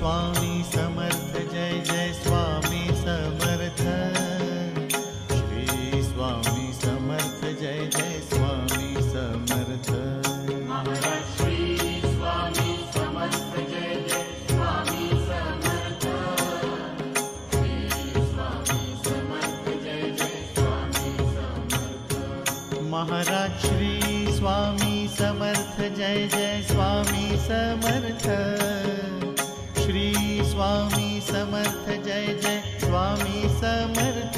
Swami Samarth Jai Jai Swami Samarth. Shri Swami Samarth Jai Jai Swami Samarth. Maharaj Shri Swami Samarth Jai Jai Swami Samarth. Shri Swami Samarth Jai Jai Swami Samarth. Maharaj Shri Swami Samarth Jai Jai Swami Samarth. Shri Swami Samarth Jai Jai Swami Samarth.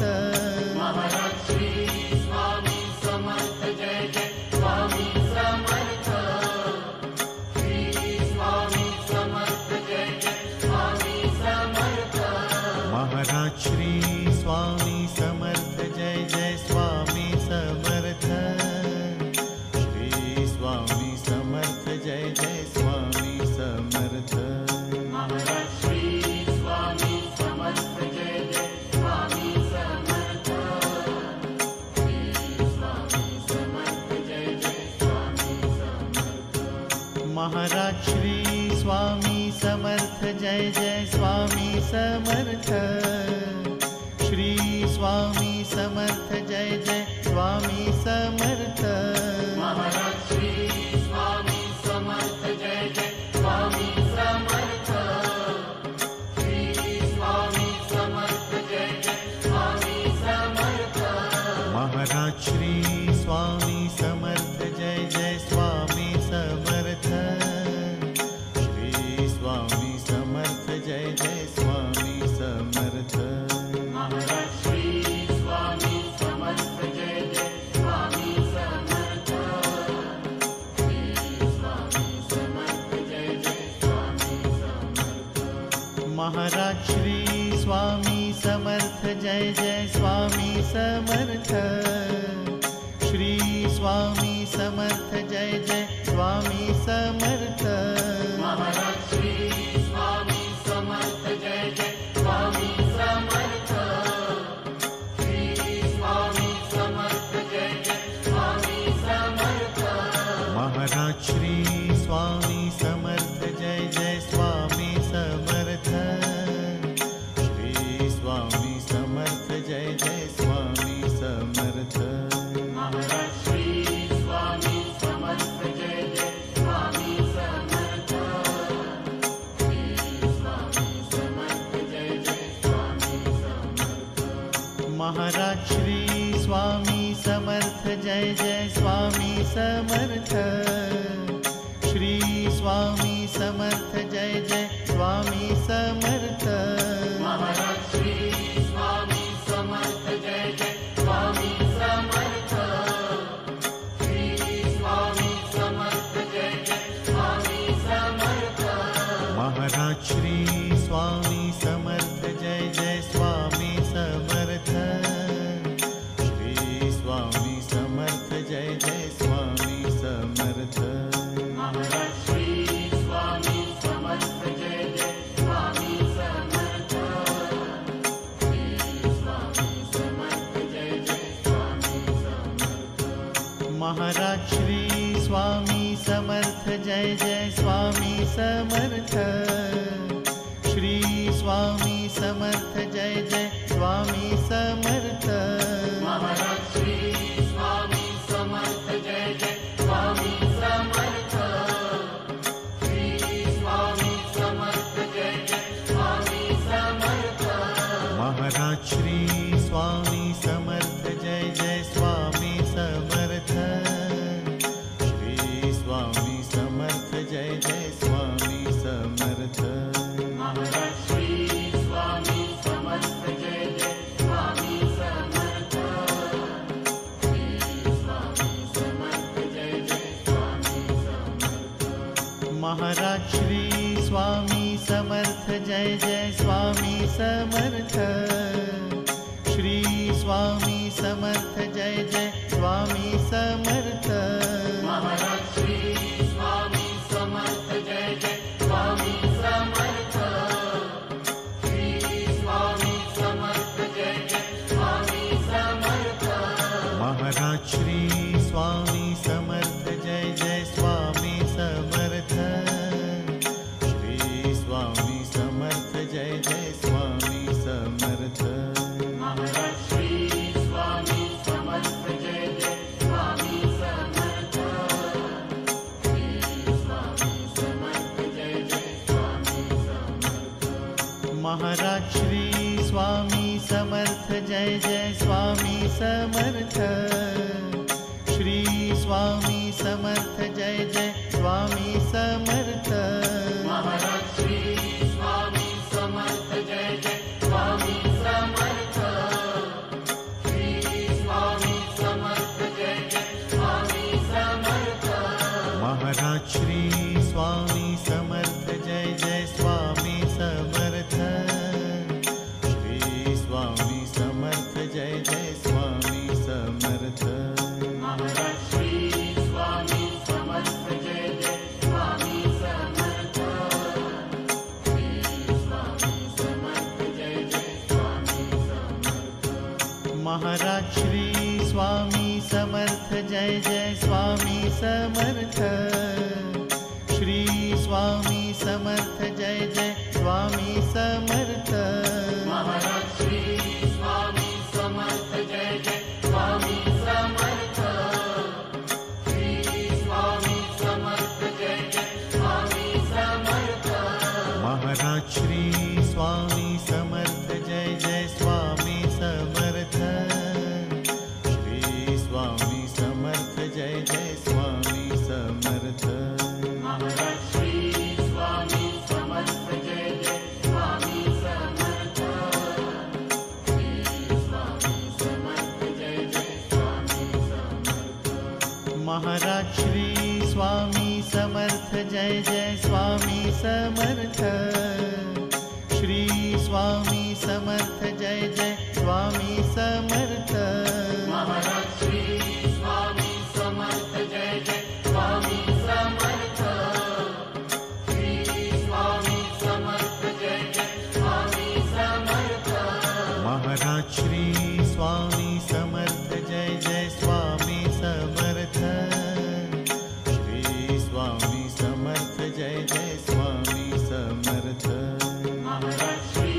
Maharaj Shri Swami Samarth Jai Jai Swami Samarth. Shri Swami Samarth Jai Jai Swami Samarth. Maharaj Shri Swami Samarth Jai Jai Swami Samarth. Shri Swami Samarth Jai Jai Swami Samarth. Maharaj Shri Swami Samarth Jai Jai Swami Samarth. Shri Swami Samarth Jai Jai Swami Samarth. Maharaj Shri Swami Samarth Jai Jai Swami Samarth. Shri Swami Samarth Jai Jai Swami Samarth. Maharaj Shri Swami Samarth Jai Jai Swami Samarth. Shri Swami Samarth Jai Jai Swami Samarth. Maharaj Shri Swami Samarth Jai Jai Swami Samarth. Shri Swami Samarth Jai Jai Swami Samarth. Maharaj Shri Swami Samarth Jai Jai Swami Samarth. Shri Swami Samarth Jai Jai Swami Samarth. Maharaj Shri Swami Samarth Jai Jai Swami Samarth. Shri Swami Samarth Jai Jai Swami Samarth. Maharaj Shri Swami Samarth Jai Jai Swami Samarth. Shri Swami Samarth Jai Jai Swami Samarth. Maharaj Shri Swami Samarth Jai Jai Swami Samarth. Shri Swami Samarth Jai Jai Swami Samarth. Maharaj Shri Swami Samarth Jai Jai Swami Samarth. Shri Swami Samarth Jai Jai Swami Samarth. Maharaj Shri Swami Samarth Jai Jai Swami Samarth. Shri Swami Samarth Jai Jai Swami Samarth. Maharaj Shri Swami Samarth Jai Jai Swami Samarth. Shri Swami Samarth Jai Jai Swami Samarth. Maharaj Shri Swami Samarth Jai Jai Swami Samarth. Shri Swami Samarth Jai Jai Swami Samarth. Maharaj Shri Swami Samarth Jai Jai Swami Samarth. Shri Swami Samarth Jai Jai Swami Samarth. Maharaj Shri Swami Samarth Jai Jai Swami Samarth. Shri Swami Samarth Jai Jai Swami Samarth. Maharaj Shri Swami Samarth Jai Jai Swami Samarth. Shri Swami Samarth Jai Jai Swami Samarth. Maharaj Shri Swami Samarth Jai Jai Swami Samarth. Shri Swami Samarth Jai Jai Swami Samarth. Maharaj Shri Swami Samarth Jai Jai Swami Samarth. Shri Swami Samarth Jai Jai Swami Samarth. Maharaj Shri Swami Samarth Jai Jai Swami Samarth. Shri Swami Samarth Jai Jai Swami Samarth. Maharaj Shri Swami Samarth Jai Jai Swami Samarth. Shri Swami Samarth Jai Jai Swami Samarth. Maharaj Shri Swami Samarth Jai Jai Swami Samarth. Shri Swami Samarth Maharaj Shri Swami Samarth Jai Jai Swami Samarth. Shri Swami Samarth Jai Jai Swami Samarth. Maharaj Shri Swami Samarth Jai Jai Swami Samarth. Shri Swami Samarth Jai Jai Swami Samarth. Maharaj Shri Swami Samarth Jai Jai Swami Samarth. Shri Swami Samarth Jai Jai Swami Samarth. Maharaj Shri Swami Samarth Jai Jai Swami Samarth. Shri Swami Samarth Jai Jai Swami Samarth. Maharaj Shri Swami Samarth Jai Jai Swami Samarth. Shri Swami Samarth Jai Jai Swami Samarth. Maharaj Shri Swami Samarth Jai Jai Swami Samarth. Shri Swami Samarth Jai Jai Swami Samarth. Maharaj Shri Swami Samarth Jai Jai Swami Samarth. Shri Swami Samarth Jai Jai Swami Samarth. Maharaj Shri Swami Samarth Jai Jai Swami Samarth. Shri Swami Samarth Jai Jai Swami Samarth. Maharaj Shri Swami Samarth Jai Jai Swami Samarth. Shri Swami Samarth Jai Jai Swami Samarth. Maharaj Shri Swami Samarth Jai Jai Swami Samarth. Shri Swami Samarth Jai Jai Swami Samarth. Maharaj Shri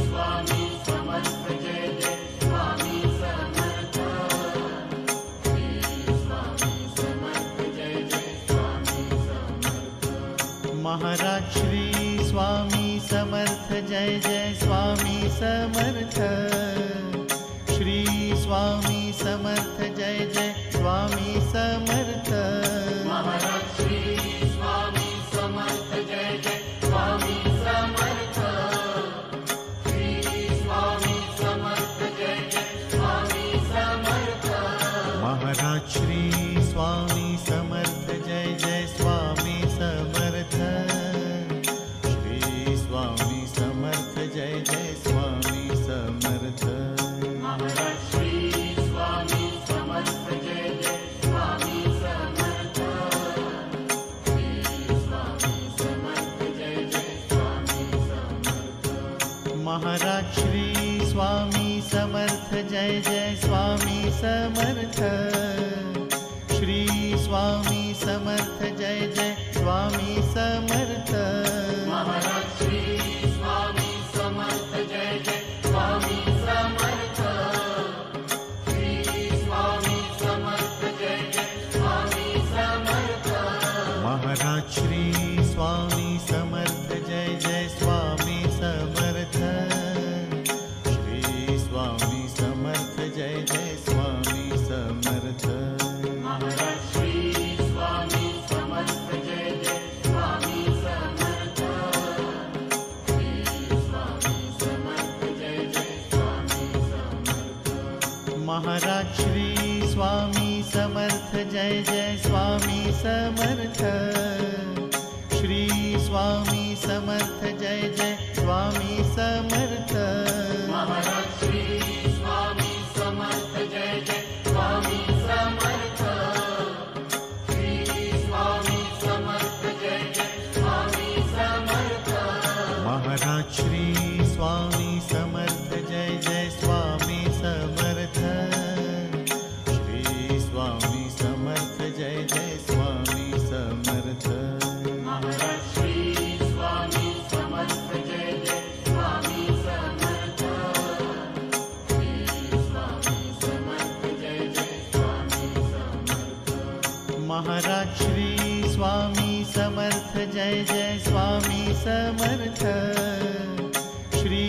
Swami Samarth Jai Jai Swami Samarth. Shri Swami Samarth Jai Jai Swami Samarth. Maharaj Shri Swami Samarth Jai Jai Swami Samarth. Shri Swami Samarth Jai Jai Swami Samarth. Maharaj Shri Swami Samarth Jai Jai Swami Samarth. Shri Swami Samarth Jai Jai Swami Samarth. Maharaj Shri Swami Samarth Jai Jai Swami Samarth. Shri Swami Samarth Jai Jai Swami Samarth. Maharaj Shri Swami Samarth Jai Jai Swami Samarth. Shri Swami Samarth Jai Jai Swami Samarth. Maharaj Shri Swami Samarth Jai Jai Swami Samarth. Shri Swami Samarth Jai Jai Swami Samarth. Maharaj Shri Swami Samarth Jai Jai Swami Samarth. Shri Swami Samarth Jai Jai Swami Samarth. Maharaj Shri Swami Samarth Jai Jai Swami Samarth. Shri Swami Samarth Jai Jai Swami Samarth. Maharaj Shri Swami Samarth Jai Jai Swami Samarth. Shri Swami Samarth Jai Jai Swami Samarth. Maharaj Shri Swami Samarth Jai Jai Swami Samarth. Shri Swami Samarth Jai Jai Swami Samarth. Maharaj Shri Swami Samarth Jai Jai Swami Samarth. Shri Swami Samarth Jai Jai Swami Samarth. Maharaj Shri Swami Samarth Jai Jai Swami Samarth. Shri Swami Samarth Jai Jai Swami Samarth. Maharaj Shri Swami Samarth Jai Jai Swami Samarth. Shri Swami Samarth Jai Jai Swami Samarth. Maharaj Shri Swami Samarth Jai Jai Swami Samarth. Shri Swami Samarth Jai Jai Swami Samarth. Maharaj Shri Swami Samarth Jai Jai Swami Samarth. Shri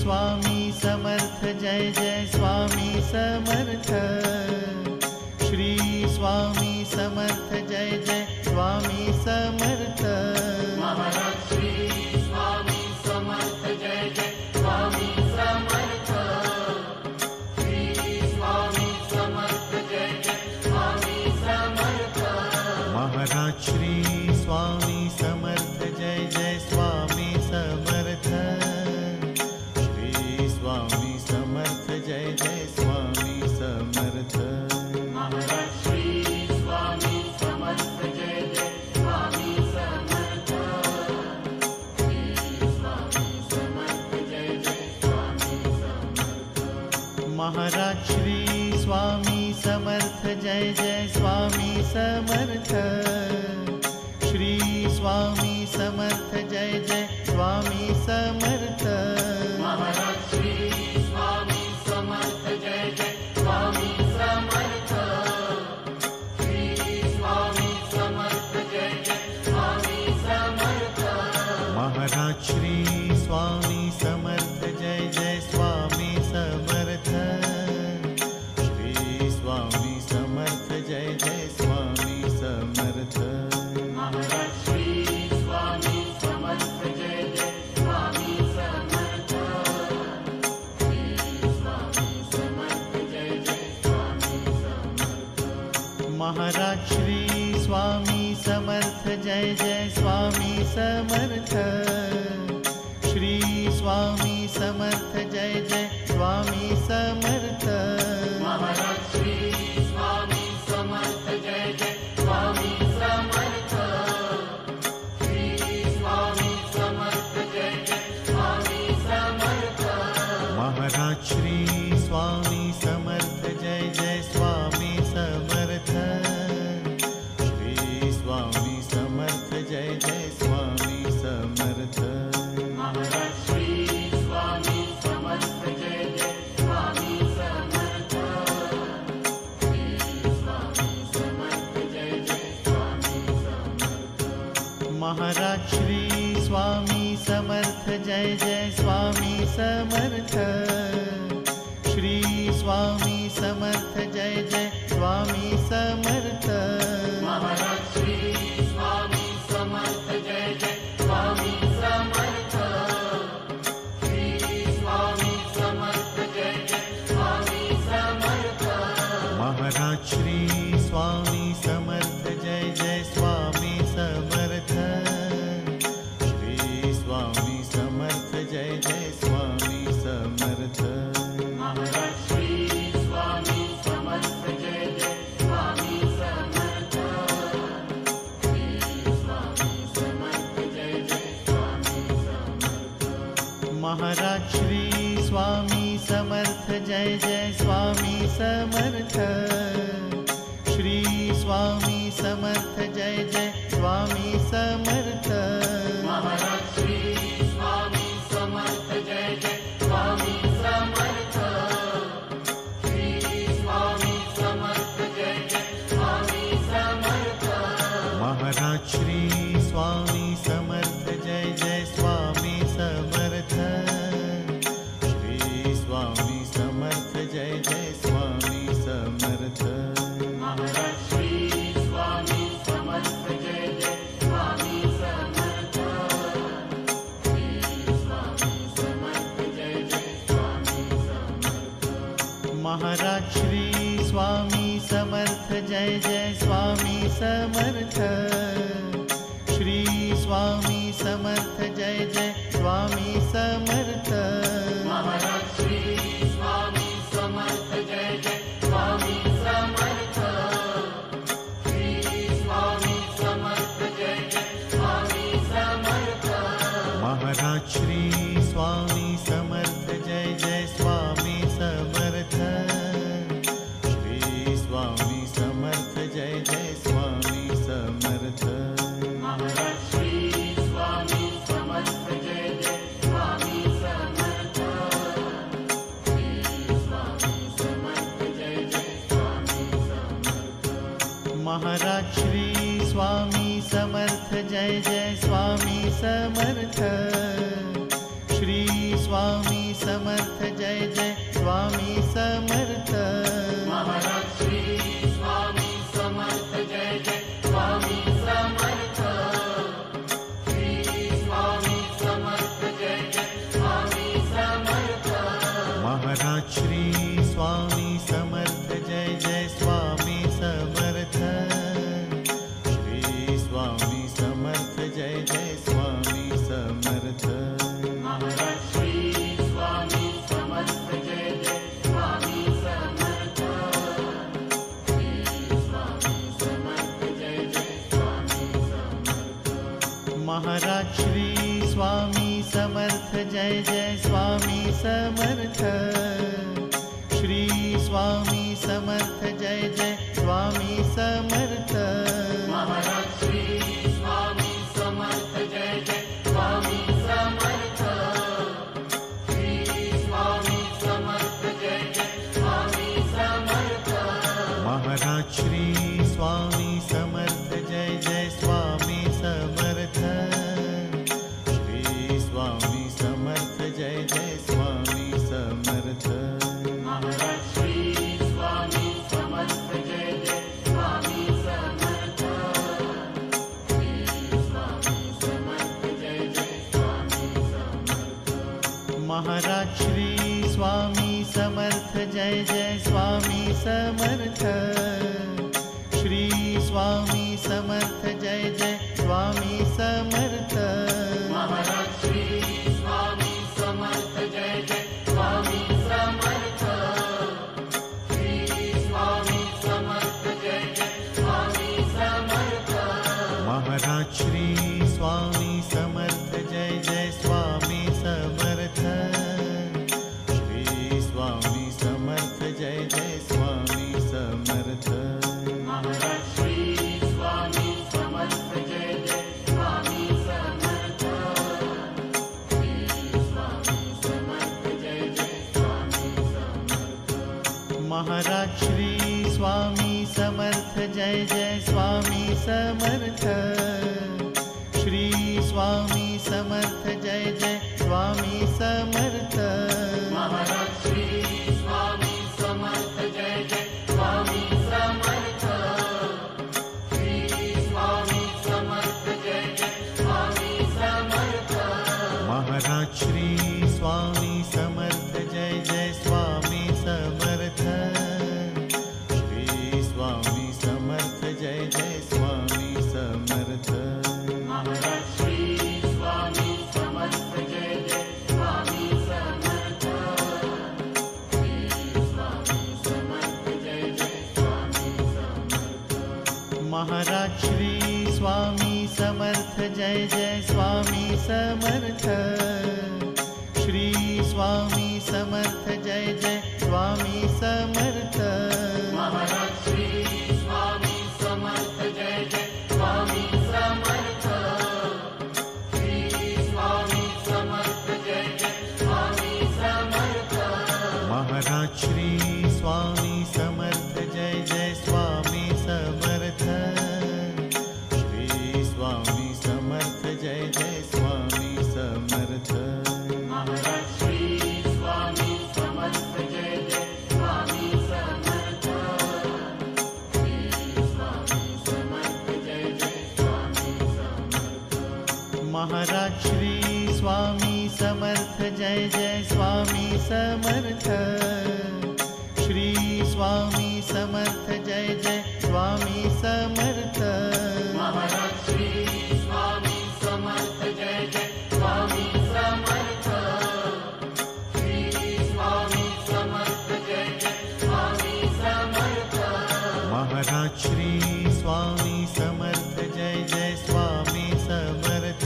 Swami Samarth Jai Jai Swami Samarth. Shri Swami Samarth Jai Jai Swami Samarth. Maharaj Shri Swami Samarth Jai Jai Swami Samarth. Shri Swami Samarth Jai Jai Swami Samarth. Maharaj Shri Swami Samarth Jai Jai Swami Samarth. Shri Swami Samarth Jai Jai Swami Samarth. Maharaj Shri Swami Samarth Jai Jai Swami Samarth. Shri Swami Samarth Jai Jai Swami Samarth. Maharaj Shri Swami Samarth Jai Jai Swami Samarth. Shri Swami Samarth Jai Jai Swami Samarth. Maharaj Shri Swami Samarth Jai Jai Swami Samarth. Shri Swami Samarth Jai Jai Swami Samarth. Maharaj Shri Swami Samarth Jai Jai Swami Samarth. Shri Swami Samarth Jai Jai Swami Samarth. Maharaj Shri Swami Samarth Jai Jai Swami Samarth. Shri Swami Samarth Jai Jai Swami Samarth. Maharaj Shri Swami Samarth Jai Jai Swami Samarth. Shri Swami Samarth Jai Jai Swami Samarth. Maharaj Shri Swami Samarth Jai Jai Swami Samarth. Shri Swami Samarth Jai Jai Swami Samarth. Maharaj Shri Swami Samarth Jai Jai Swami Samarth. Shri Swami Samarth Jai Jai Swami Samarth. Maharaj Shri Swami Samarth Jai Jai Swami Samarth. Shri Swami Samarth Jai Jai Swami Samarth. Maharaj Shri Swami Samarth Jai Jai Swami Samarth. Shri Swami Samarth Jai Jai Swami Samarth. Maharaj Shri Swami Samarth Jai Jai Swami Samarth. Shri Swami Samarth Jai Jai Swami Samarth. Maharaj Shri Swami Samarth Jai Jai Swami Samarth. Shri Swami Samarth Jai Jai Swami Samarth. Maharaj Shri Swami Samarth Jai Jai Swami Samarth. Shri Swami Samarth Jai Jai Swami Samarth. Maharaj Shri Swami Samarth Jai Jai Swami Samarth. Shri Swami Samarth Jai Jai Swami Samarth. Maharaj Shri Swami Samarth Jai Jai Swami Samarth. Shri Swami Samarth Jai Jai Swami Samarth. Maharaj Shri Swami Samarth Jai Jai Swami Samarth. Shri Swami Samarth Jai Jai Swami Samarth. Maharaj Shri Swami Samarth Jai Jai Swami Samarth. Shri Swami Samarth Jai Jai Swami Samarth. Maharaj Shri Swami Samarth Jai Jai Swami Samarth. Shri Swami Samarth Jai Jai Swami Samarth. Maharaj Shri Swami Samarth Jai Jai Swami Samarth. Shri Swami Samarth Jai Jai Swami Samarth. Maharaj Shri Swami Samarth Jai Jai Swami Samarth. Shri Swami Samarth Jai Jai Swami Samarth. Maharaj Shri Swami Samarth Jai Jai Swami Samarth. Shri Swami Samarth Jai Jai Swami Samarth. Maharaj Shri Swami Samarth Jai Jai Swami Samarth. Shri Swami Samarth Jai Jai Swami Samarth Maharaj Shri Swami Samarth Jai Jai Swami Samarth Shri Swami Samarth Jai Jai Swami Samarth Maharaj Shri Swami Samarth Jai Jai Swami Samarth Shri Swami Samarth Jai Jai Swami Samarth Maharaj Shri Swami Samarth Jai Jai Swami Samarth Shri Swami Samarth Jai Jai Swami Samarth Maharaj Shri Swami Samarth Jai Jai Swami Samarth Shri Swami Samarth Jai Jai Swami Samarth Maharaj Shri Swami Samarth Jai Jai Swami Samarth Shri Swami Samarth Jai Jai Swami Samarth Maharaj Shri Swami Samarth Jai Jai Swami Samarth Shri Swami Samarth Jai Jai Swami Samarth Maharaj Shri Swami Samarth Jai Jai Swami Samarth Shri Swami Samarth Jai Jai Swami Samarth Maharaj Shri Swami Samarth Jai Jai Swami Samarth Shri Swami Samarth Jai Jai Swami Samarth Maharaj Shri Swami Samarth Jai Jai Swami Samarth Shri Swami Samarth Jai Jai Swami Samarth Maharaj Shri Swami Samarth Jai Jai Swami Samarth Shri Swami Samarth Jai Jai Swami Samarth Maharaj Shri Swami Samarth Jai Jai Swami Samarth Shri Swami Samarth Jai Jai Swami Samarth Maharaj Shri Swami Samarth Jai Jai Swami Samarth Shri Swami Samarth Jai Jai Swami Samarth Maharaj Shri Swami Samarth Jai Jai Swami Samarth Shri Swami Samarth Jai Jai Swami Samarth Maharaj Shri Swami Samarth Jai Jai Swami Samarth Shri Swami Samarth Jai Jai Swami Samarth Maharaj Shri Swami Samarth Jai Jai Swami Samarth Shri Swami Samarth Jai Jai Swami Samarth Maharaj Shri Swami Samarth Jai Jai Swami Samarth Shri Swami Samarth Jai Jai Swami Samarth Maharaj Shri Swami Samarth Jai Jai Swami Samarth Shri Swami Samarth Jai Jai Swami Samarth Maharaj Shri Swami Samarth Jai Jai Swami Samarth Shri Swami Samarth Jai Jai Swami Samarth Maharaj Shri Swami Samarth Jai Jai Swami Samarth Shri Swami Samarth Jai Jai Swami Samarth Maharaj Shri Swami Samarth Jai Jai Swami Samarth Shri Swami Samarth Jai Jai Swami Samarth Maharaj Shri Swami Samarth Jai Jai Swami Samarth Shri Swami Samarth Jai Jai Swami Samarth Maharaj Shri Swami Samarth Jai Jai Swami Samarth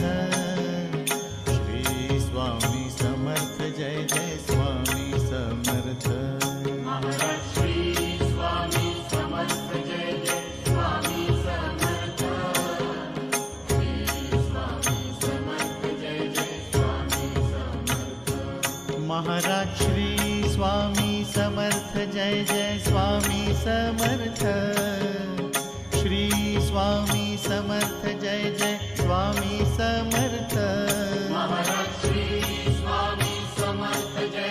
Shri Swami Samarth Jai Jai Swami Samarth Maharaj Shri Swami Samarth Jai Jai Swami Samarth Shri Swami Samarth Jai Jai Swami Samarth Maharaj Shri Swami Samarth Jai Jai Swami Samarth Shri Swami Samarth Jai Jai Swami Samarth Maharaj Shri Swami Samarth Jai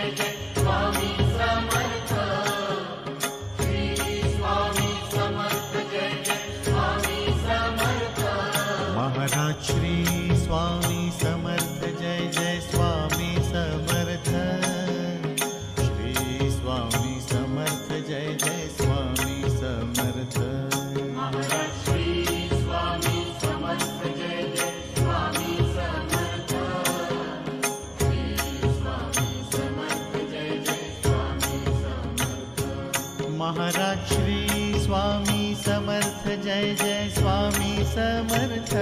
Maharaj Shri Swami Samarth Jai Jai Swami Samarth.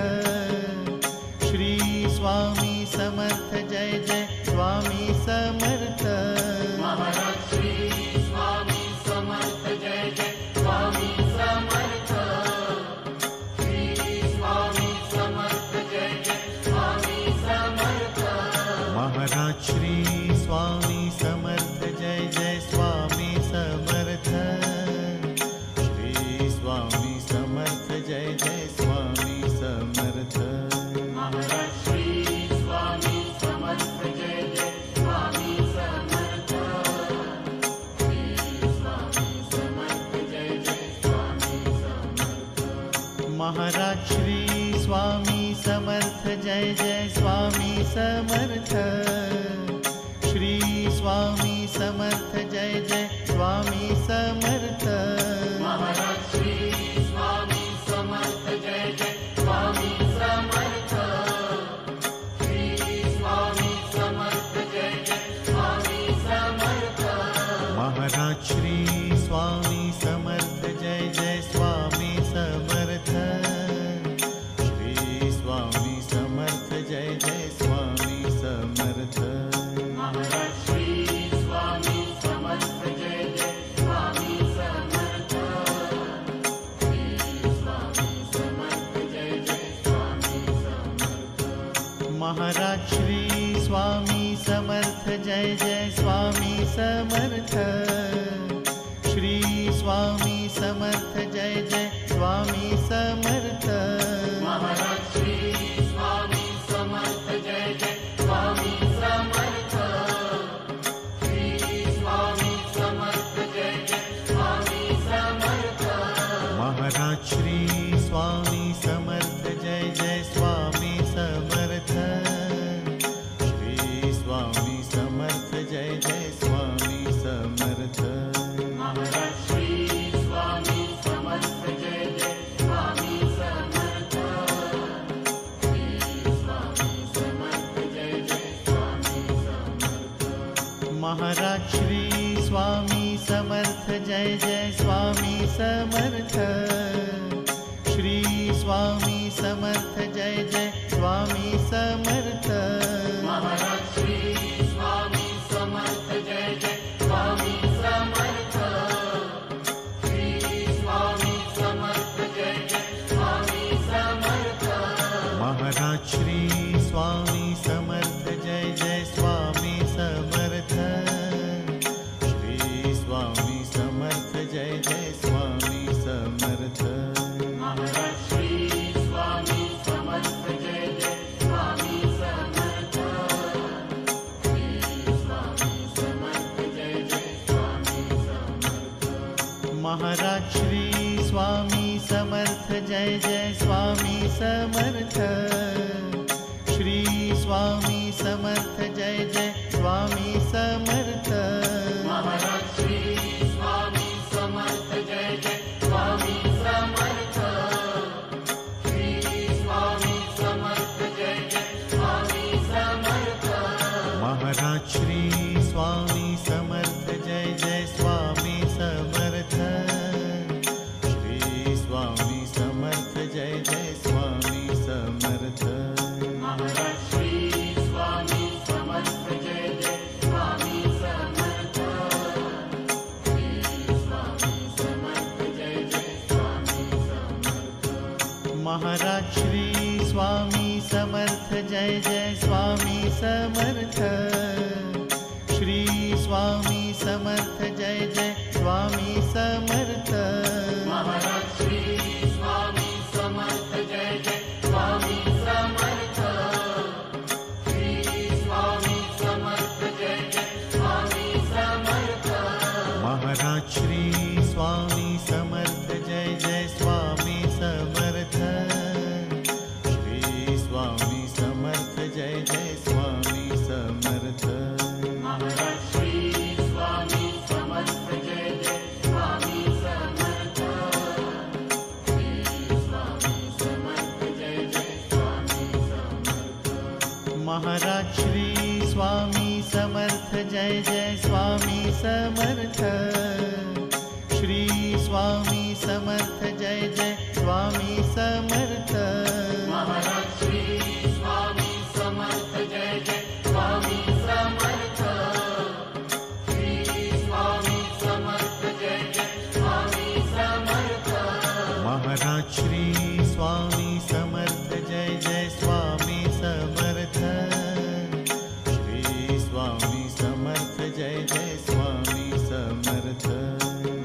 Shri Swami Samarth Jai Jai Swami Samarth. Maharaj Shri Swami Samarth Jai Jai Swami Samarth. Shri Swami Samarth Jai Jai Swami Samarth. Maharaj Shri Swami Samarth Jai Jai Swami Samarth. Shri Swami Samarth Jai Jai Swami Samarth. Maharaj Shri Swami Samarth Jai Jai Swami Samarth. Shri Swami Samarth Jai Jai Swami Samarth. Maharaj Shri Swami Samarth Jai Jai Swami Samarth. Shri Swami Samarth Jai Jai Swami Samarth. Maharaj Shri Swami Samarth Jai Jai Swami Samarth. Shri Swami Samarth Jai Jai Swami Samarth. Maharaj Shri Swami Samarth Jai Jai Swami Samarth. Shri Swami Samarth Jai Jai Swami Samarth. Maharaj Shri Swami Samarth Jai Jai Swami Samarth. Shri Swami Samarth Jai Jai Swami Samarth. Maharaj Shri Swami Samarth Jai Jai Swami Samarth. Shri Swami Samarth Jai Jai Swami Samarth. Maharaj Shri Swami Samarth Jai Jai Swami Samarth. Shri Swami Samarth Jai Jai Swami Samarth. Maharaj Shri Swami Samarth Jai Jai Swami Samarth. Shri Swami Samarth Jai Jai Swami Samarth. Maharaj Shri Swami Samarth Jai Jai Swami Samarth. Shri Swami Samarth Jai Jai Swami Samarth. Maharaj Shri Swami Samarth Jai Jai Swami Samarth. Shri Swami Samarth Jai Jai Swami Samarth. Maharaj Shri Swami Samarth Jai Jai Swami Samarth. Shri Swami Samarth Jai Jai Swami Samarth. Maharaj Shri Swami Samarth Jai Jai Swami Samarth. Shri Swami Samarth Jai Jai Swami Samarth. Maharaj Shri Swami Samarth Jai Jai Swami Samarth. Shri Swami Samarth Jai Jai Swami Samarth. Maharaj Shri Swami Samarth Jai Jai Swami Samarth. Shri Swami Samarth Jai Jai Swami Samarth. Maharaj Shri Swami Samarth Jai Jai Swami Samarth. Shri Swami Samarth Jai Jai Swami Samarth. Maharaj Shri Swami Samarth Jai Jai Swami Samarth. Shri Swami Samarth Jai Jai Swami Samarth. Maharaj Shri Swami Samarth Jai Jai Swami Samarth. Shri Swami Samarth Jai Jai Swami Samarth. Maharaj Shri Swami Samarth Jai Jai Swami Samarth. Shri Swami Samarth Jai Jai Swami Samarth. Maharaj Shri Swami Samarth Jai Jai Swami Samarth. Shri Swami Samarth Jai Jai Swami Samarth. Maharaj Shri Swami Samarth Jai Jai Swami Samarth. Shri Swami Samarth Jai Jai Swami Samarth. Maharaj Shri Swami Samarth Jai Jai Swami Samarth. Shri Swami Samarth Jai Jai Swami Samarth. Maharaj Shri Swami Samarth Jai Jai Swami Samarth. Shri Swami Samarth Jai Jai Swami Samarth. Maharaj Shri Swami Samarth Jai Jai Swami Samarth. Shri Swami Samarth Jai Jai Swami Samarth. Maharaj Shri Swami Samarth Jai Jai Swami Samarth. Shri Swami Samarth Jai Jai Swami Samarth.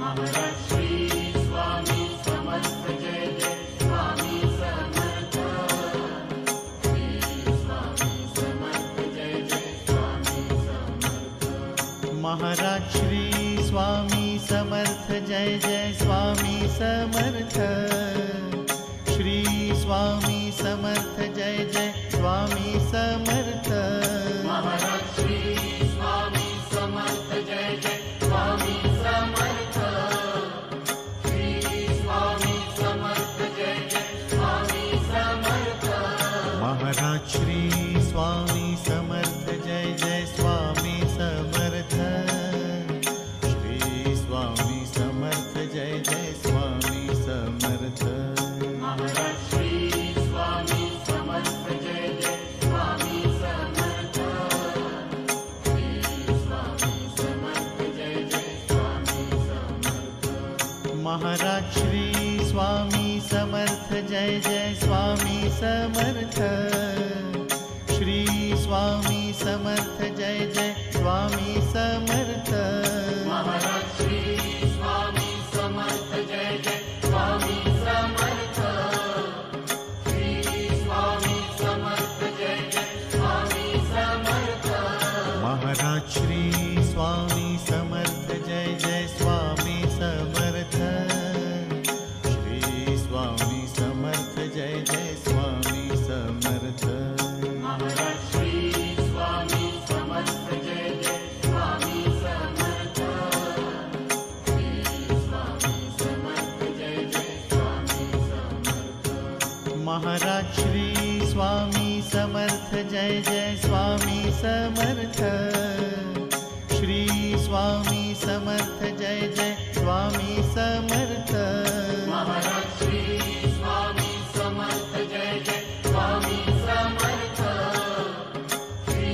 Maharaj Shri Swami Samarth Jai Jai Swami Samarth. Shri Swami Samarth Jai Jai Swami Samarth. Maharaj Shri Swami Samarth Jai Jai Swami Samarth. Shri Swami Samarth Jai Jai Swami Samarth. Maharaj Shri Swami Samarth Jai Jai Swami Samarth. Shri Swami Samarth Jai Jai Swami Samarth. Maharaj Shri Swami Samarth Jai Jai Swami Samarth. Shri Swami Samarth Jai Jai Swami Samarth. Maharaj Shri Swami Samarth Jai Jai Swami Samarth. Shri Swami Samarth Jai Jai Swami Samarth. Maharaj Shri Swami Samarth Jai Jai Swami Samarth. Shri Swami Samarth Jai Jai Swami Samarth. Maharaj Shri Swami Samarth Jai Jai Swami Samarth. Shri Swami Samarth Jai Jai Swami Samarth. Maharaj Shri Swami Samarth Jai Jai Swami Samarth. Shri Swami Samarth Jai Jai Swami Samarth. Maharaj Shri Swami Samarth Jai Jai Swami Samarth. Shri Swami Samarth Jai Jai Swami Samarth. Maharaj Shri Swami Samarth Jai Jai Swami Samarth. Shri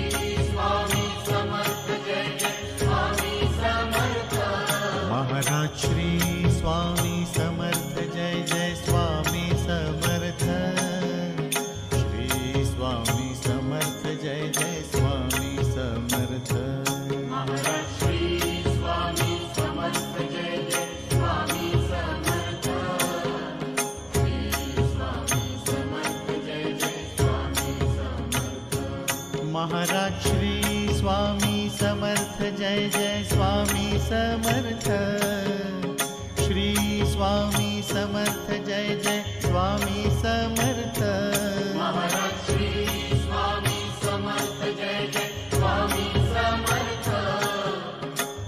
Swami Samarth Jai Jai Swami Samarth. Maharaj Shri Swami Samarth Jai Jai Swami Samarth. Shri Swami Samarth Jai Jai Swami Samarth. Maharaj Shri Swami Samarth Jai Jai Swami Samarth. Shri Swami Samarth Jai Jai Swami Samarth. Maharaj Shri Swami Samarth Jai Jai Swami Samarth. Shri Swami Samarth Jai Jai Swami Samarth. Maharaj Shri Swami Samarth Jai Jai Swami Samarth. Shri Swami Samarth Jai Jai Swami Samarth. Maharaj Shri Swami Samarth Jai Jai Swami Samarth.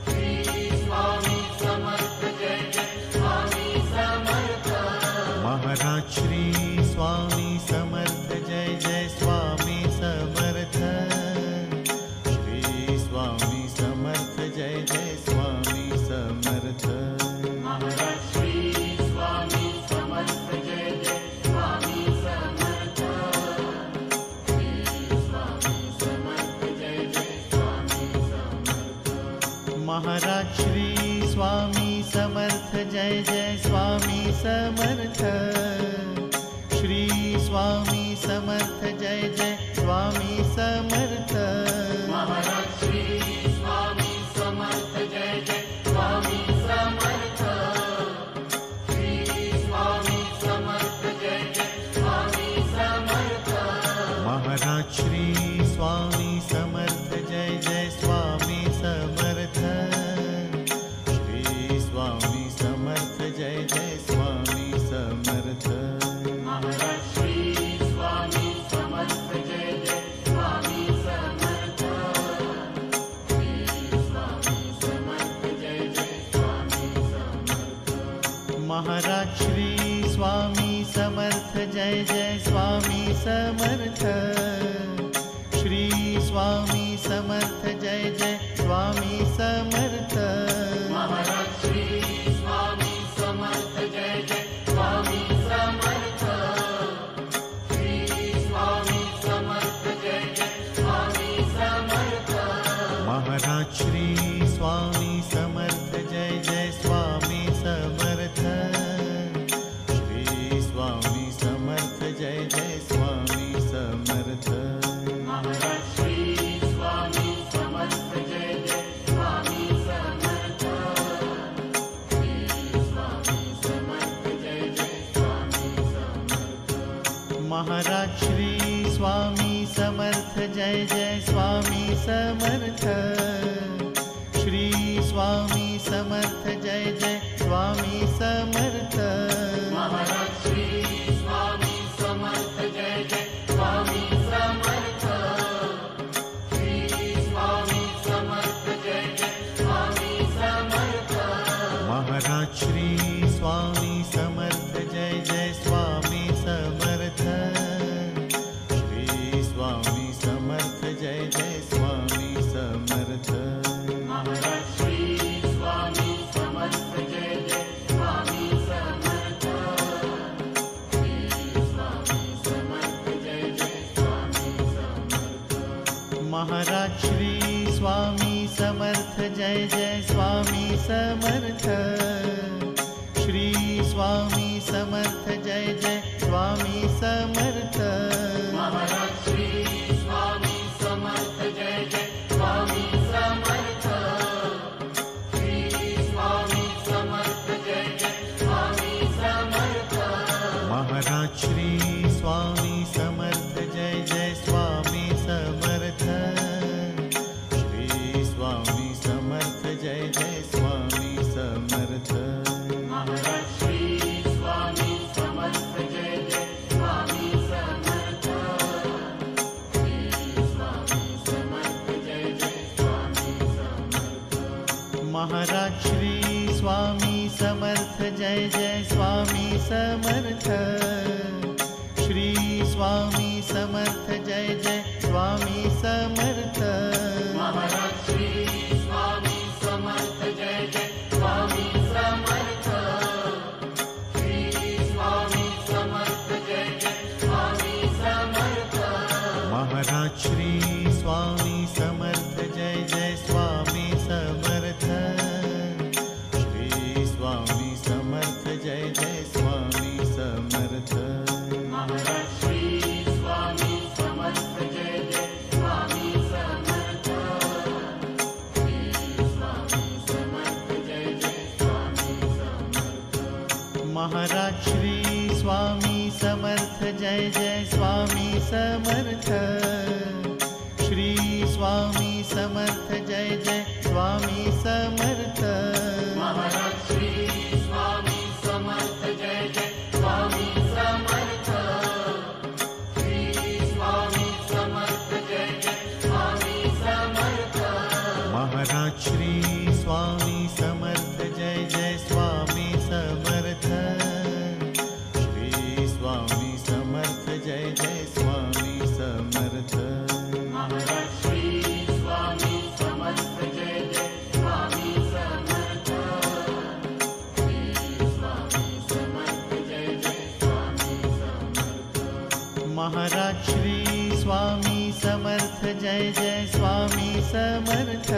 Shri Swami Samarth Jai Jai Swami Samarth. Maharaj Shri Swami Samarth Jai Jai Swami Samarth. Shri Swami Samarth Jai Jai Swami Samarth. Maharaj Shri Swami Samarth Jai Jai Swami Samarth. Shri Swami Samarth Jai Jai Swami Samarth. Maharaj Shri Swami Samarth Jai Jai Swami Samarth. Shri Swami Samarth Jai Jai Swami Samarth. Maharaj Shri Swami Samarth Jai Jai Swami Samarth. Shri Swami Samarth Jai Jai Swami Samarth. Maharaj Shri Swami Samarth Jai Jai Swami Samarth. Shri Swami Samarth Jai Jai Swami Samarth. Maharaj Shri Swami Samarth Jai Jai Swami Samarth. Shri Swami Samarth Jai Jai Swami Samarth. Maharaj Shri Swami Samarth Jai Jai Swami Samarth. Shri Swami Samarth Jai Jai Swami Samarth. Maharaj Shri Swami Swami Samarth Jai Jai Swami Samarth. Shri Swami Samarth Jai Jai Swami Samarth. Maharaj Shri Swami Samarth Jai Jai Swami Samarth. Shri Swami Samarth Jai Jai Swami Samarth. Maharaj Shri Swami Samarth Jai Jai Swami Samarth. Shri Swami Samarth Jai Jai Swami Samarth. Maharaj Shri Swami Samarth Jai Jai Swami Samarth. Shri Swami Samarth Jai Jai Swami Samarth. Maharaj Shri Swami Samarth Jai Jai Swami Samarth. Shri Swami Samarth Jai Jai Swami Samarth. Maharaj Shri Swami Samarth Jai Jai Swami Samarth. Shri Swami Samarth Jai Jai Swami Samarth. Maharaj Shri Swami Samarth Jai Jai Swami Samarth. Shri Swami Samarth Jai Jai Swami Samarth. Maharaj Shri Swami Samarth Jai Jai Swami Samarth. Shri Swami Samarth Jai Jai Swami Samarth. Maharaj Shri Swami Samarth Jai Jai Swami Samarth. Shri Swami Samarth Jai Jai Swami Samarth. Maharaj Shri Swami Samarth Jai Jai Swami Samarth. Shri Swami Samarth Jai Jai Swami Samarth. Maharaj Shri Swami Samarth Jai Jai Swami Samarth. Shri Swami Samarth Jai Jai Swami Samarth. Maharaj Shri Swami Samarth Jai Jai Swami Samarth. Shri Swami Samarth Jai Jai Swami Samarth. Maharaj Shri Swami Samarth Jai Jai Swami Samarth. Shri Swami Samarth Jai Jai Swami Samarth. Maharaj Shri Swami Samarth Jai Jai Swami Samarth. Shri Swami Samarth Jai Jai Swami Samarth. Maharaj Shri Swami Samarth Jai Jai Swami Samarth. Shri Swami Samarth Jai Jai Swami Samarth. Maharaj Shri Swami Samarth Jai Jai Swami Samarth. Shri Swami Samarth Jai Jai Swami Samarth. Maharaj Shri Swami Samarth Jai Jai Swami Samarth. Shri Swami Samarth Jai Jai Swami Samarth. Maharaj Shri Swami Samarth Jai Jai Swami Samarth. Shri Swami Samarth Jai Jai Swami Samarth. Maharaj Shri Swami Samarth Jai Jai Swami Samarth.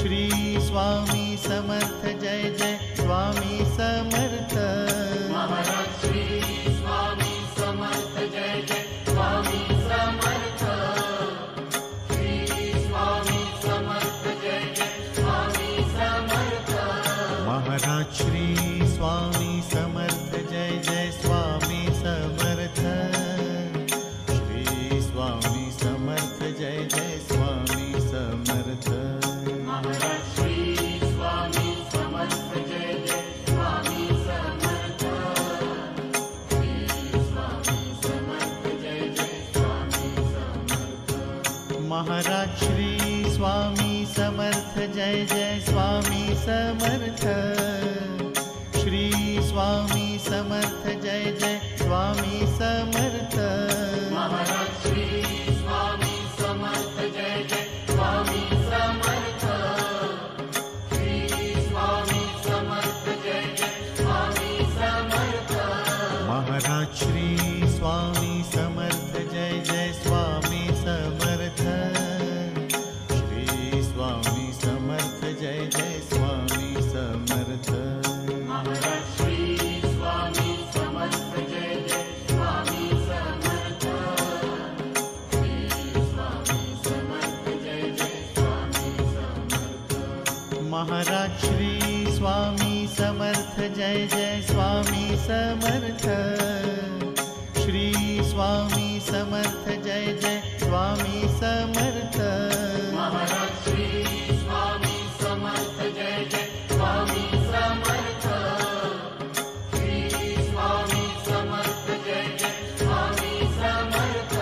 Shri Swami Samarth Jai Jai Swami Samarth. Maharaj Shri Swami Samarth Jai Jai Swami Samarth. Shri Swami Samarth Jai Jai Swami Samarth. Maharaj Shri Swami Samarth Jai Jai Swami Samarth. Shri Swami Samarth Jai Jai Swami Samarth. Maharaj Shri Swami Samarth Jai Jai Swami Samarth. Shri Swami Samarth Jai Jai Swami Samarth. Maharaj Shri Swami Samarth Jai Jai Swami Samarth. Shri Swami Samarth Jai Jai Swami Samarth. Maharaj Shri Swami Samarth Jai Jai Swami Samarth. Shri Swami Samarth Jai Jai Swami Samarth. Maharaj Shri Swami Samarth Jai Jai Swami Samarth. Shri Swami Samarth Jai Jai Swami Samarth. Maharaj Shri Swami Samarth Jai Jai Swami Samarth. Shri Swami Samarth Jai Jai Swami Samarth. Maharaj Shri Swami Samarth Jai Jai Swami Samarth. Shri Swami Samarth Jai Jai Swami Samarth. Maharaj Shri Swami Samarth Jai Jai Swami Samarth. Shri Swami Samarth Jai Jai Swami Samarth.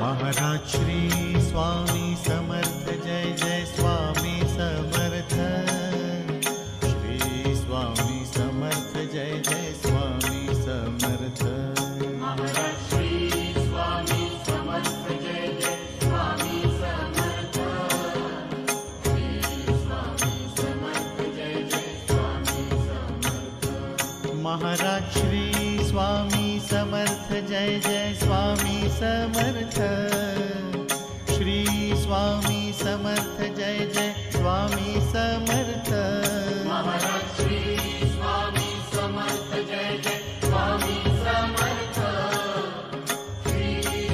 Maharaj Shri Swami Samarth Jai Jai Swami Samarth. Shri Swami Samarth Jai Jai Swami Samarth. Maharaj Shri Swami Samarth Jai Jai Swami Samarth. Shri Swami Samarth Jai Jai Swami Samarth. Maharaj Shri Swami Samarth Jai Jai Swami Samarth. Shri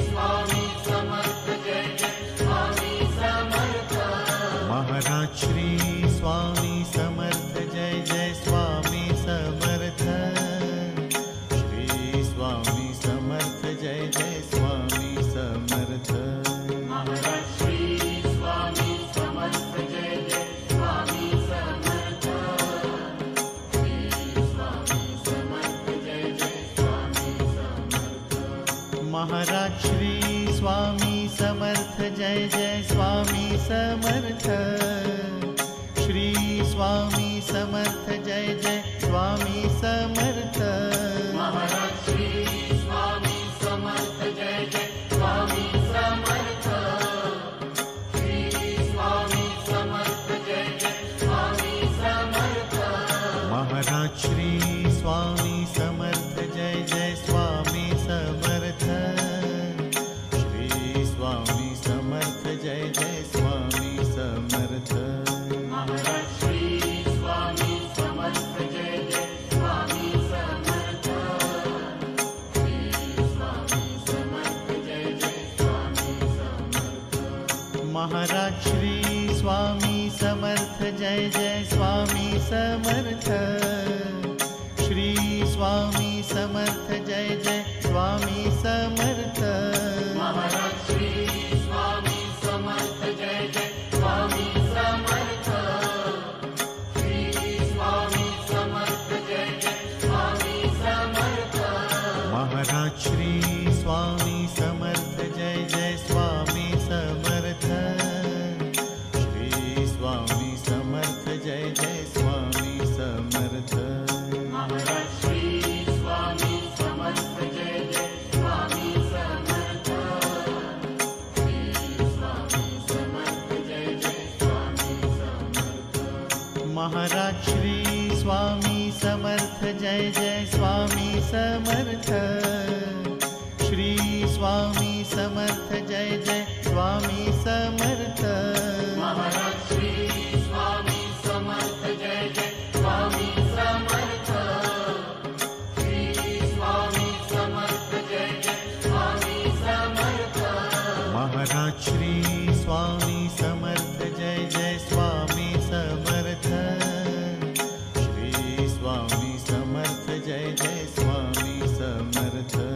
Swami Samarth Jai Jai Swami Samarth. Maharaj Shri Swami Samarth Jai Jai Swami Samarth. Shri Swami Samarth Jai Jai Swami Samarth. Maharaj Shri Swami Samarth Jai Jai Swami Samarth. Shri Swami Samarth Jai Jai Swami Samarth. Maharaj Shri Swami Samarth Jai Jai Swami Samarth. Shri Swami Samarth Jai Jai Swami Samarth. Maharaj Shri Swami Samarth Jai Jai Swami Samarth. Shri Swami Samarth Jai Jai Swami Samarth. Maharaj Shri Swami Samarth Jai Jai Swami Samarth. Shri Swami Samarth Jai Jai Swami Samarth. Maharaj Shri Swami Samarth Jai Jai Swami Samarth. Shri Swami Samarth Jai Jai Swami Samarth. Maharaj Shri Swami Samarth Jai Jai Swami Samarth. Shri Swami Samarth Jai Jai Swami Samarth. Maharaj Shri Swami Samarth Jai Jai Swami Samarth. Shri Swami Samarth Jai Jai Swami Samarth. Maharaj Shri Swami Samarth Jai Jai Swami Samarth. Shri Swami Samarth Jai Jai Swami Samarth. Maharaj Shri Swami Samarth Jai Jai Swami Samarth. Shri Swami Samarth Jai Jai Swami Samarth. Maharaj Shri Swami Samarth Jai Jai Swami Samarth. Shri Swami Samarth Jai Jai Swami Samarth. Maharaj Shri Swami Samarth Jai Jai Swami Samarth. Shri Swami Samarth Jai Jai Swami Samarth. Maharaj Shri Swami Samarth Jai Jai Swami Samarth. Shri Swami Samarth Jai Jai Swami Samarth. Maharaj Shri Swami Samarth Jai Jai Swami Samarth. Shri Swami Samarth Jai Jai Swami Samarth.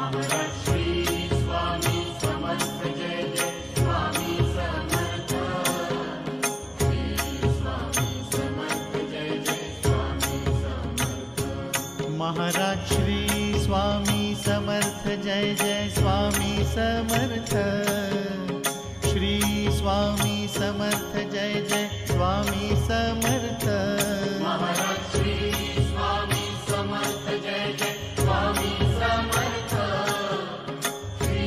Maharaj Shri Swami Samarth Jai Jai Swami Samarth. Shri Swami Samarth Jai Jai Swami Samarth. Maharaj Shri Swami Samarth Jai Jai Swami Samarth. Shri Swami Samarth Jai Jai Swami Samarth. Maharaj Shri Swami Samarth Jai Jai Swami Samarth. Shri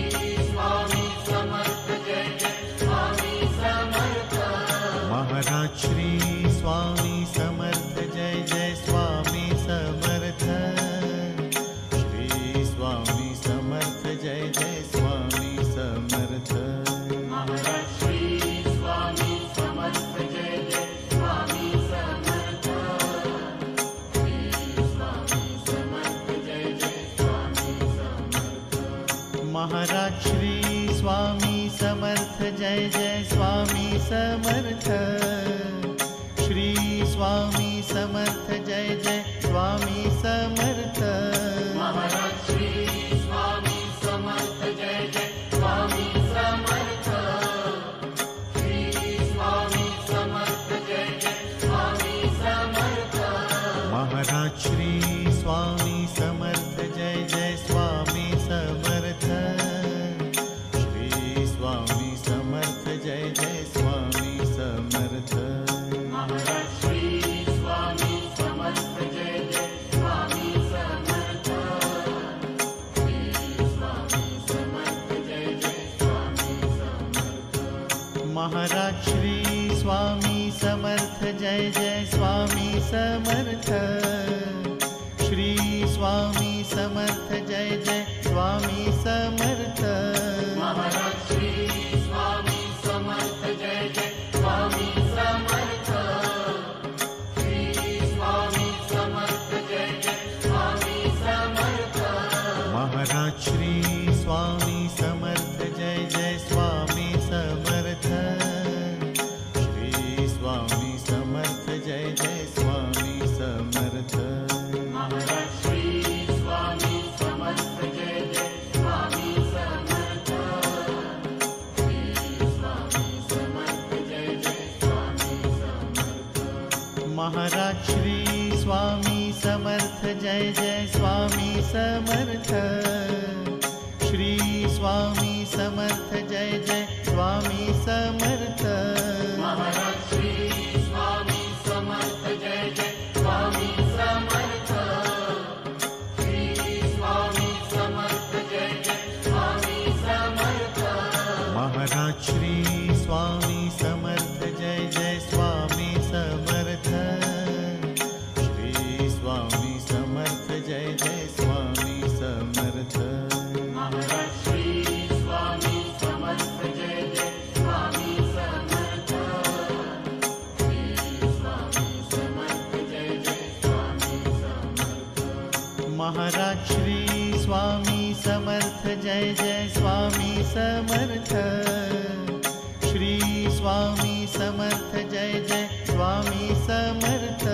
Swami Samarth Jai Jai Swami Samarth. Maharaj Shri Swami Samarth Jai Jai Swami Samarth. Shri Swami Samarth Jai Jai Swami Samarth. Maharaj Shri Swami Samarth Jai Jai Swami Jai Jai Swami Samarth. Shri Swami Samarth Jai Jai Swami Samarth. Maharaj Shri Swami Samarth Jai Jai Swami Samarth. Shri Swami Samarth Jai Jai Swami Samarth. Maharaj Shri Swami Samarth Jai Jai Swami Samarth. Shri Swami Samarth Jai Jai Swami Samarth. Maharaj Shri Swami Samarth Jai Jai Swami Samarth. Shri Swami Samarth Jai Jai Swami Samarth. Maharaj Shri Swami Samarth Jai Jai Swami Samarth. Shri Swami Samarth Jai Jai Swami Samarth. Maharaj Shri Swami Samarth Jai Jai Swami Samarth. Shri Swami Samarth Jai Jai Swami Samarth. Maharaj Shri Swami Samarth Jai Jai Swami Samarth. Shri Swami Samarth Jai Jai Swami Samarth. Maharaj Shri Swami Samarth Jai Jai Swami Samarth. Shri Swami Samarth Jai Jai Swami Samarth. Maharaj Shri Swami Samarth Jai Jai Swami Samarth. Shri Swami Samarth Jai Jai Swami Samarth. Maharaj Shri Swami Samarth Jai Jai Swami Samarth. Shri Swami Samarth Jai Jai Swami Samarth. Maharaj Shri Swami Samarth Jai Jai Swami Samarth. Shri Swami Samarth Jai Jai Swami Samarth. Maharaj Shri Swami Samarth Jai Jai Swami Samarth. Shri Swami Samarth Jai Jai Swami Samarth.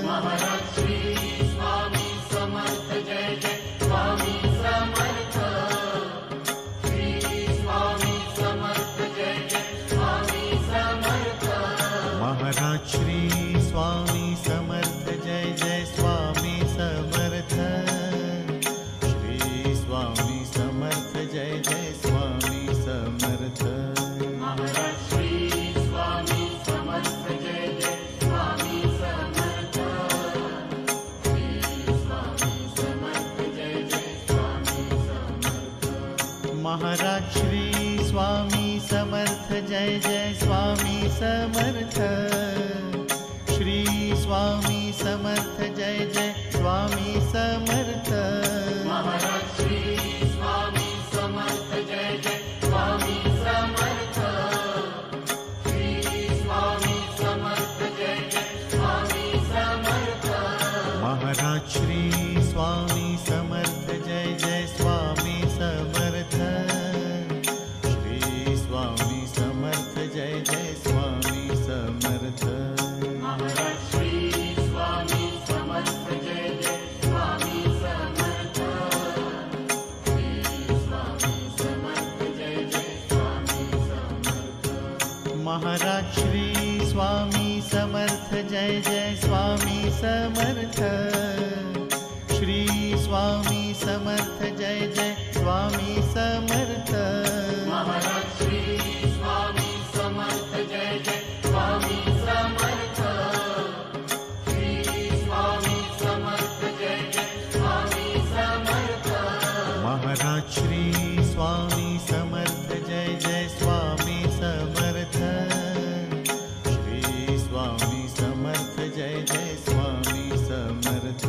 Maharaj Shri Swami Samarth Jai Jai Swami Samarth. Shri Swami Samarth Jai Jai Swami Samarth. Maharaj Shri Swami Samarth Jai Jai Swami Samarth. Shri Swami Samarth Jai Jai Swami Samarth. Maharaj Shri Swami Samarth Jai Jai Swami Samarth. Shri Swami Samarth Jai Jai Swami Samarth. Maharaj Shri Swami Samarth Jai Jai Swami Samarth. Shri Swami Samarth Jai Jai Swami Samarth. Maharaj Shri Swami Samarth Jai Jai Swami Samarth. Shri Swami Samarth Jai Jai Swami Samarth. Maharaj Shri Swami Samarth Jai Jai Swami Samarth. Shri Swami Samarth Jai Jai Swami Samarth. Maharaj Shri Swami Samarth Jai Jai Swami Samarth. Shri Swami Samarth Jai Jai Swami Samarth. Maharaj Shri Swami Samarth Jai Jai Swami Samarth. Shri Swami Samarth Jai Jai Swami Samarth. Maharaj Shri Swami Samarth Jai Jai Swami Samarth. Shri Swami Samarth Jai Jai Swami Samarth. Maharaj Shri Swami Samarth Jai Jai Swami Samarth. Shri Swami Samarth Jai Jai Swami Samarth. Maharaj Shri Swami Samarth Jai Jai Swami Samarth. Shri Swami Samarth Jai Jai Swami Samarth.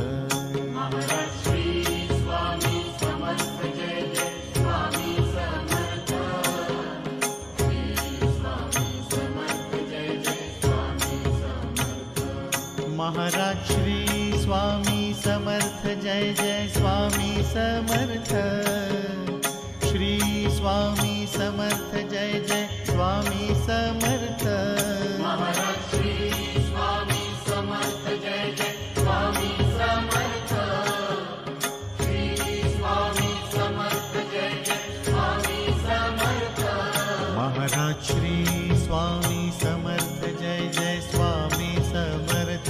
Maharaj Shri Swami Samarth Jai Jai Swami Samarth. Shri Swami Samarth Jai Jai Swami Samarth. Maharaj Shri Swami Samarth Jai Jai Swami Samarth. Shri Swami Samarth Jai Jai Swami Samarth. Maharaj Shri Swami Samarth Jai Jai Swami Samarth. Shri Swami Samarth Jai Jai Swami Samarth. Maharaj Shri Swami Samarth Jai Jai Swami Samarth.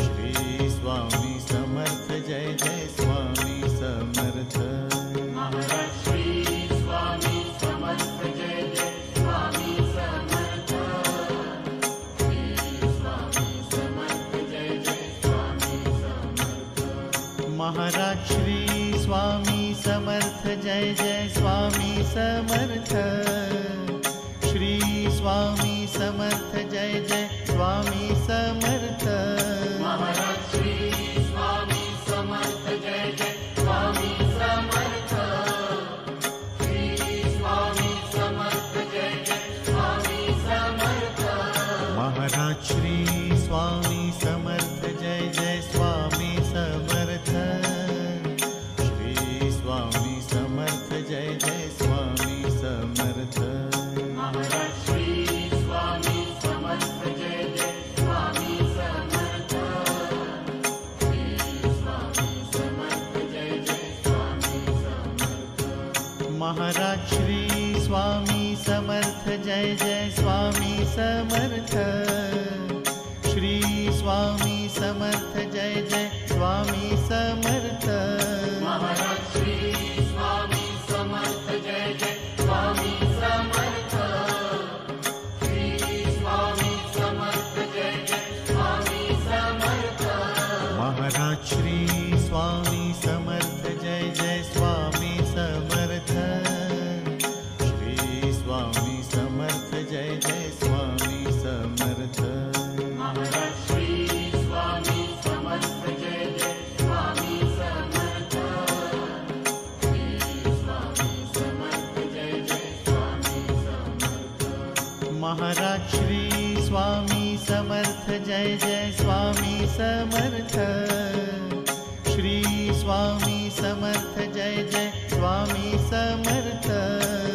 Shri Swami Samarth Jai Jai Swami Samarth. Maharaj Shri Swami Samarth Jai Jai Swami Samarth. Shri Swami Samarth Jai Jai Swami Samarth. Maharaj Shri Swami Samarth Jai Jai Swami Samarth. Shri Swami Samarth Jai Jai Swami Samarth. Maharaj Shri Swami Samarth Jai Jai Swami Samarth. Shri Swami Samarth Jai Jai Swami Samarth. Maharaj Shri Swami Samarth Jai Jai Swami Samarth. Shri Swami Samarth Jai Jai Swami Samarth. Maharaj Shri Swami Samarth Jai Jai Swami Samarth. Shri Swami Samarth Jai Jai Swami Samarth. Maharaj Shri Swami Samarth Jai Jai Swami Samarth. Shri Swami Samarth Jai Jai Swami Samarth. Maharaj Shri Swami Samarth Jai Jai Swami Samarth. Shri Swami Samarth Jai Jai Swami Samarth. Maharaj Shri Swami Samarth Jai Jai Swami Samarth. Shri Swami Samarth Jai Jai Swami Samarth. Maharaj Shri Swami Samarth Jai Jai Swami Samarth. Shri Swami Samarth Jai Jai Swami Samarth.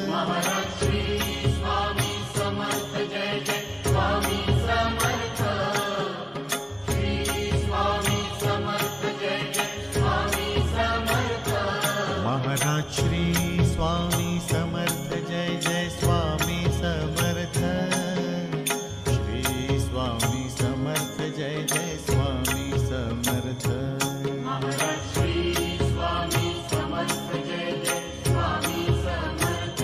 Maharaj Shri Swami Samarth Jai Jai Swami Samarth. Shri Swami Samarth Jai Jai Swami Samarth. Maharaj Shri Swami Samarth Jai Jai Swami Samarth. Shri Swami Samarth Jai Jai Swami Samarth. Maharaj Shri Swami Samarth Jai Jai Swami Samarth.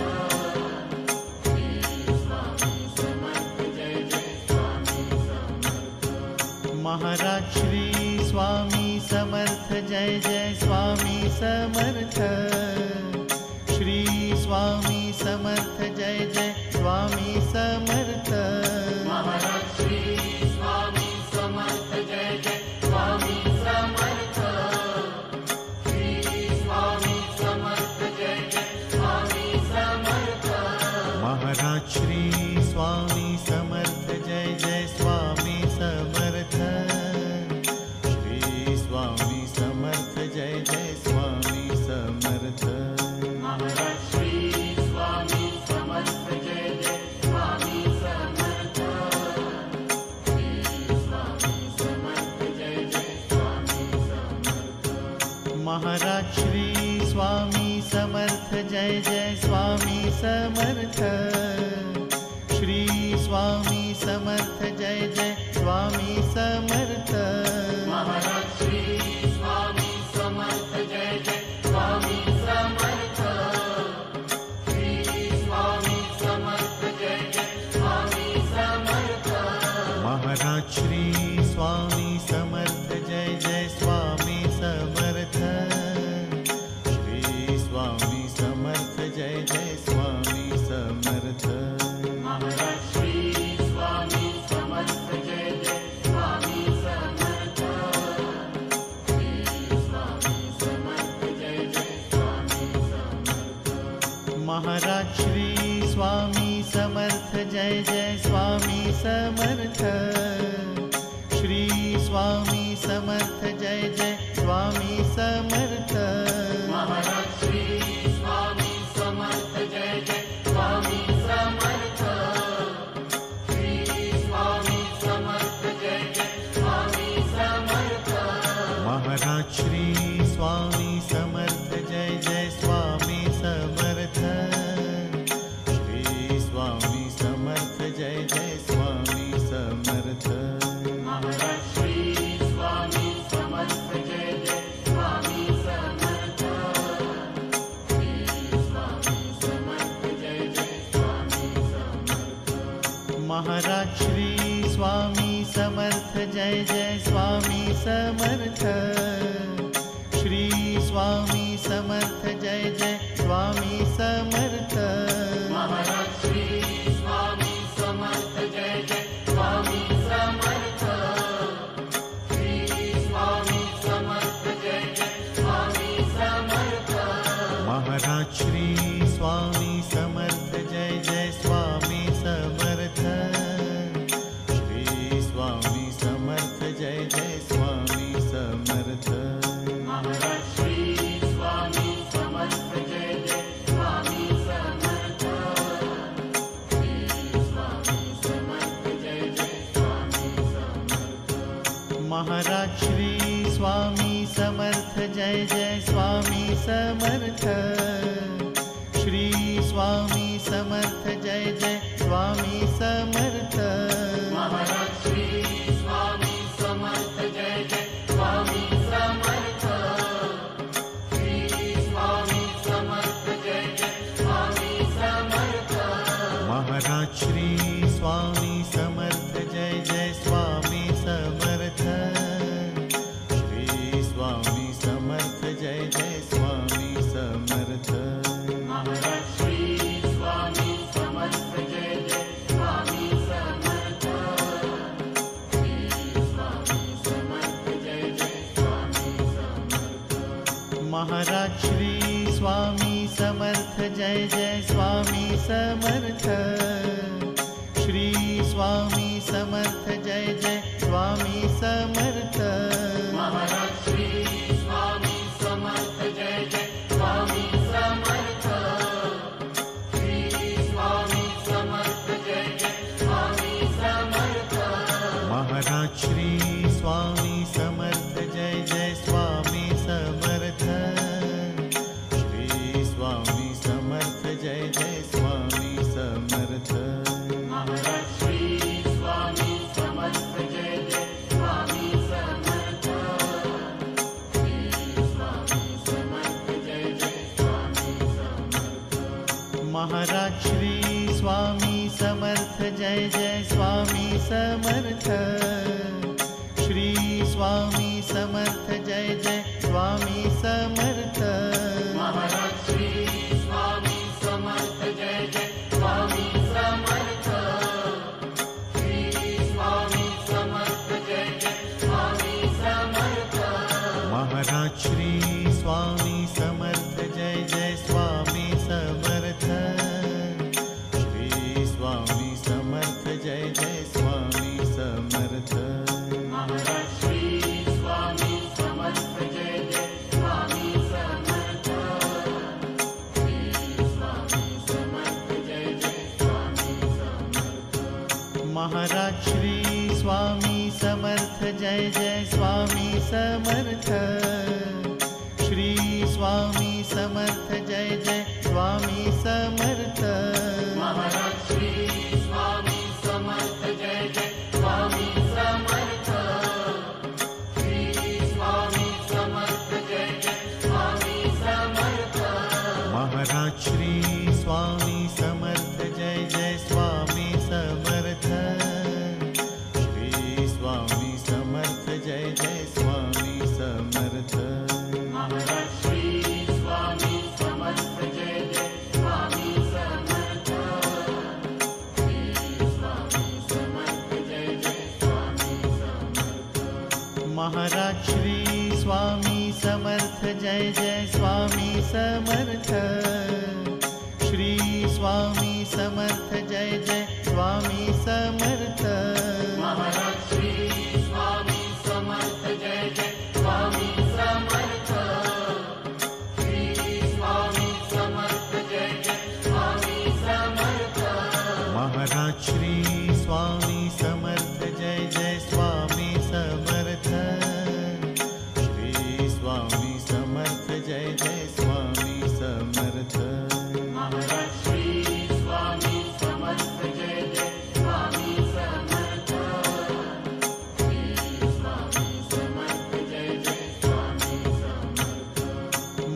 Shri Swami Samarth Jai Jai Swami Samarth. Maharaj Shri Swami Samarth Jai Jai Swami Samarth. Shri Swami Samarth Jai Jai Swami Samarth. Maharaj Shri Swami Samarth Jai Jai Swami Samarth. Shri Swami Samarth Jai Jai Swami Samarth. Maharaj Shri Swami Samarth Jai Jai Swami Samarth. Shri Swami Samarth Jai Jai Swami Samarth. Maharaj Shri Swami Samarth Jai Jai Swami Samarth. Shri Swami Samarth Jai Jai Swami Samarth. Maharaj Shri Swami Samarth Jai Jai Swami Samarth. Shri Swami Samarth Jai Jai Swami Samarth. Maharaj Shri Swami Samarth Jai Jai Swami Samarth. Shri Swami Samarth Jai Jai Swami Samarth. Maharaj Shri Swami Samarth Jai Jai Swami Samarth. Shri Swami Samarth Jai Jai Swami Samarth. Maharaj Shri Swami Samarth Jai Jai Swami Samarth. Shri Swami Samarth Jai Jai Swami Samarth. Maharaj Shri Swami Samarth Jai Jai Swami Samarth. Shri Swami Samarth Jai Jai Swami Samarth. Maharaj Shri Swami Samarth Jai Jai Swami Samarth. Shri Swami Samarth Jai Jai Swami Samarth. Maharaj Shri Swami Samarth Swami Samarth Jai Jai Swami Samarth. Shri Swami Samarth Jai Jai Swami Samarth. Maharaj Shri Swami Samarth Jai Jai Swami Samarth. Shri Swami Samarth Jai Jai Swami Samarth. Maharaj Shri Swami Samarth Jai Jai Swami Samarth. Shri Swami Samarth Jai Jai Swami Samarth. Maharaj Shri Swami Samarth Jai Jai Swami Samarth. Shri Swami Samarth Jai Jai Swami Samarth. Maharaj Shri Swami Samarth Jai Jai Swami Samarth. Shri Swami Samarth Jai Jai Swami Samarth. Maharaj Shri Swami Samarth Jai Jai Swami Samarth. Shri Swami Samarth Jai Jai Swami Samarth. Maharaj Shri Swami Samarth Jai Jai Swami Samarth. Shri Swami Samarth Jai Jai Swami Samarth. Maharaj Shri Swami Samarth Jai Jai Swami Samarth. Shri Swami Samarth Jai Jai Swami Samarth. Maharaj Shri Swami Samarth Jai Jai Swami Samarth. Shri Swami Samarth Jai Jai Swami Samarth. Maharaj Shri Swami Samarth Jai Jai Swami Samarth. Shri Swami Samarth Jai Jai Swami Samarth. Maharaj Shri Swami Samarth Jai Jai Swami Samarth. Shri Swami Samarth Jai Jai Swami Samarth. Maharaj Shri Swami Samarth Jai Jai Swami Samarth. Shri Swami Samarth Jai Jai Swami Samarth. Maharaj Shri Swami Samarth Jai Jai Swami Samarth. Shri Swami Samarth Jai Jai Swami Samarth. Maharaj Shri Swami Samarth Jai Jai Swami Samarth. Shri Swami Samarth Jai Jai Swami Samarth. Maharaj Shri Swami Samarth Jai Jai Swami Samarth. Shri Swami Samarth Jai Jai Swami Samarth. Maharaj Shri Swami Samarth Jai Jai Swami Samarth. Shri Swami Samarth Jai Jai Swami Samarth. Maharaj Shri Swami Samarth Jai Jai Swami Samarth. Shri Swami Samarth Jai Jai Swami Samarth. Maharaj Shri Swami Samarth Jai Jai Swami Samarth. Shri Swami Samarth Jai Jai Swami Samarth. Maharaj Shri Swami Samarth Jai Jai Swami Samarth. Shri Swami Samarth Jai Jai Swami Samarth. Maharaj Shri Swami Samarth Jai Jai Swami Samarth. Shri Swami Samarth Jai Jai Swami Samarth. Maharaj Shri Swami Samarth Jai Jai Swami Samarth. Shri Swami Samarth Jai Jai Swami Samarth. Maharaj Shri Swami Samarth Jai Jai Swami Samarth. Shri Swami Samarth Jai Jai Swami Samarth. Maharaj Shri Swami Samarth Jai Jai Swami Samarth. Shri Swami Samarth Jai Jai Swami Samarth. Maharaj Shri Swami Samarth Jai Jai Swami Samarth. Shri Swami Samarth Jai Jai Swami Samarth.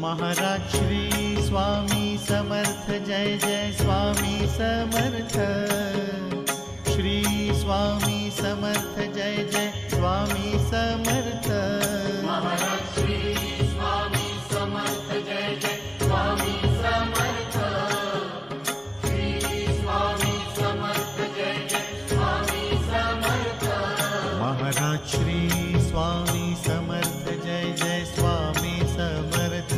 Maharaj Shri Swami Samarth Jai Jai Swami Samarth. Shri Swami Samarth Samarth Jai Jai Swami Samarth. Maharaj Shri Swami Samarth Jai Jai Swami Samarth. Shri Swami Samarth Jai Jai Swami Samarth. Maharaj Shri Swami Samarth Jai Jai Swami Samarth.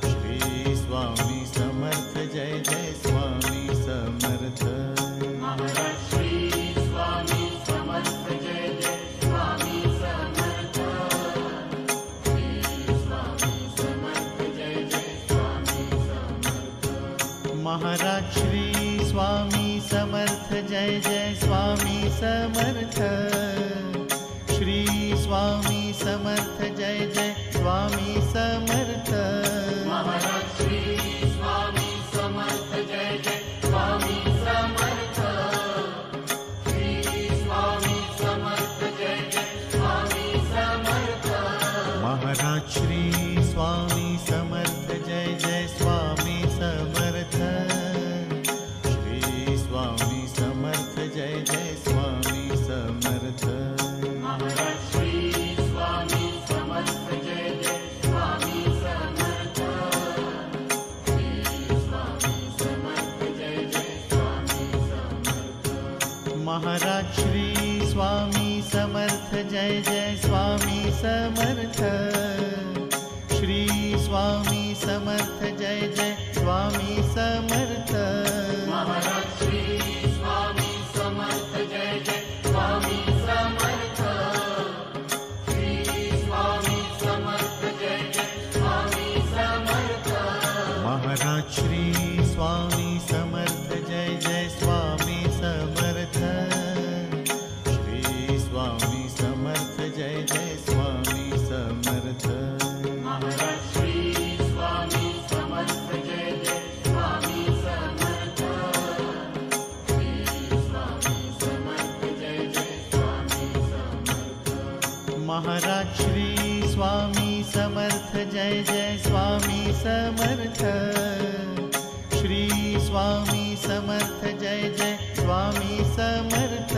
Shri Swami Samarth Jai Jai Swami Samarth. Maharaj Shri Swami Samarth Jai Jai Swami Samarth. Shri Swami Samarth Jai Jai Swami Samarth. Maharaj Shri Swami Samarth Jai Jai Swami Samarth. Shri Swami Samarth Jai Jai Swami Samarth. Maharaj Shri Swami Samarth Jai Jai Swami Samarth. Shri Swami Samarth Jai Jai Swami Samarth. Maharaj Shri Swami Samarth Jai Jai Swami Samarth. Shri Swami Samarth Jai Jai Swami Samarth. Maharaj Shri Swami Samarth Jai Jai Swami Samarth. Shri Swami Samarth Jai Jai Swami Samarth. Maharaj Shri Swami Samarth Jai Jai Swami Samarth. Shri Swami Samarth Jai Jai Swami Samarth. Maharaj Shri Swami Samarth Jai Jai Swami Samarth. Shri Swami Samarth Jai Jai Swami Samarth. Maharaj Shri Swami Samarth Jai Jai Swami Samarth. Shri Swami Samarth Jai Jai Swami Samarth. Maharaj Shri Swami Samarth Jai Jai Swami Samarth. Shri Swami Samarth Jai Jai Swami Samarth. Maharaj Shri Swami Samarth Jai Jai Swami Samarth. Shri Swami Samarth Jai Jai Swami Samarth.